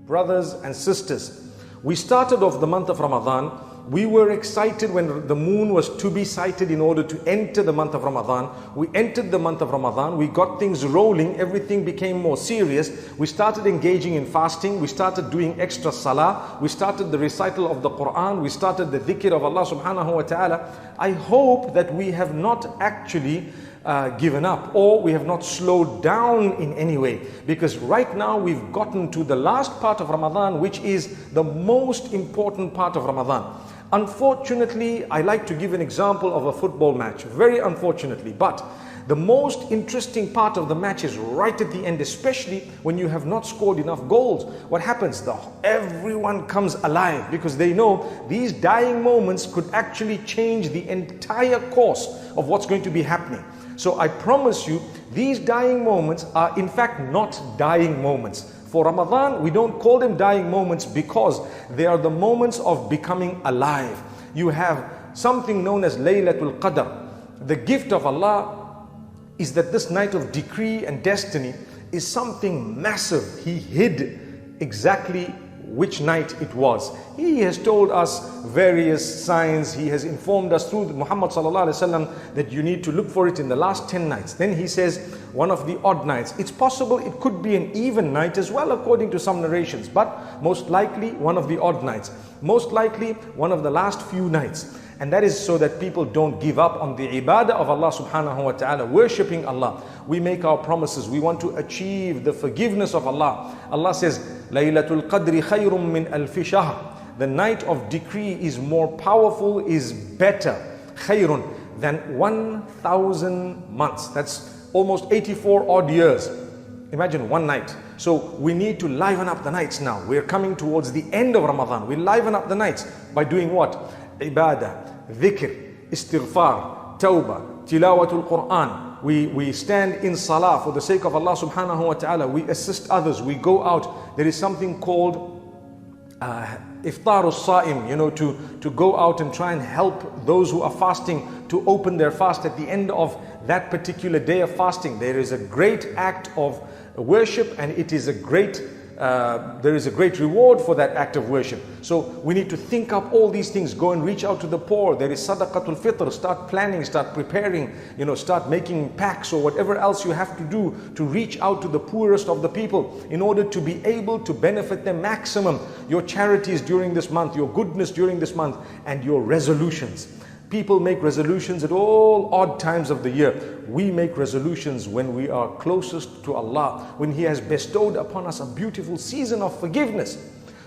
Brothers and sisters, we started off the month of Ramadan. We were excited when the moon was to be sighted in order to enter the month of Ramadan. We entered the month of Ramadan. We got things rolling. Everything became more serious. We started engaging in fasting. We started doing extra salah. We started the recital of the Quran. We started the dhikr of Allah subhanahu wa ta'ala. I hope that we have not actually given up, or we have not slowed down in any way, because right now we've gotten to the last part of Ramadan, which is the most important part of Ramadan. Unfortunately, I like to give an example of a football match, very unfortunately, but the most interesting part of the match is right at the end, especially when you have not scored enough goals. What happens? Everyone comes alive because they know these dying moments could actually change the entire course of what's going to be happening. So I promise you, these dying moments are in fact not dying moments. For Ramadan, we don't call them dying moments because they are the moments of becoming alive. You have something known as laylatul qadr. The gift of Allah is that this night of decree and destiny is something massive. He hid exactly which night it was. He has told us various signs. He has informed us through Muhammad sallallahu alaihi wasallam that you need to look for it in the last 10 nights. Then he says one of the odd nights. It's possible it could be an even night as well, according to some narrations, but most likely one of the odd nights. Most likely one of the last few nights. And that is so that people don't give up on the ibadah of Allah subhanahu wa ta'ala, worshipping Allah. We make our promises. We want to achieve the forgiveness of Allah. Allah says, laylatul qadri khayrum min alfi shahr. The night of decree is more powerful, is better, khayrun, than 1,000 months. That's almost 84 odd years. Imagine one night. So we need to liven up the nights now. We're coming towards the end of Ramadan. We liven up the nights by doing what? Ibadah, dhikr, istighfar, tawbah, tilawatul Quran. We stand in salah for the sake of Allah subhanahu wa ta'ala. We assist others. We go out. There is something called iftarus sa'im, to go out and try and help those who are fasting to open their fast at the end of that particular day of fasting. There is a great act of worship, and it is a great there is a great reward for that act of worship. So we need to think up all these things. Go and reach out to the poor. There is sadaqatul fitr. Start planning, start preparing, start making packs or whatever else you have to do to reach out to the poorest of the people in order to be able to benefit them maximum. Your charities during this month, your goodness during this month, and your resolutions. People make resolutions at all odd times of the year. We make resolutions when we are closest to Allah, when He has bestowed upon us a beautiful season of forgiveness.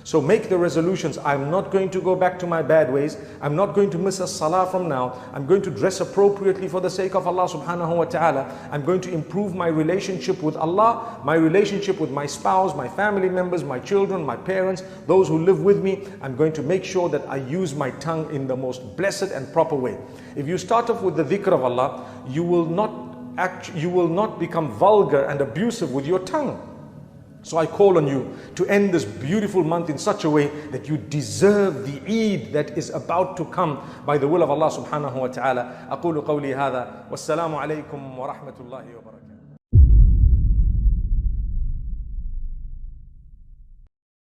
So make the resolutions. I'm not going to go back to my bad ways. I'm not going to miss a salah from now. I'm going to dress appropriately for the sake of Allah subhanahu wa ta'ala. I'm going to improve my relationship with Allah, my relationship with my spouse, my family members, my children, my parents, those who live with me. I'm going to make sure that I use my tongue in the most blessed and proper way. If you start off with the dhikr of Allah, you will not become vulgar and abusive with your tongue. So I call on you to end this beautiful month in such a way that you deserve the Eid that is about to come by the will of Allah subhanahu wa ta'ala. أقول قولي هذا والسلام عليكم ورحمة الله وبركاته.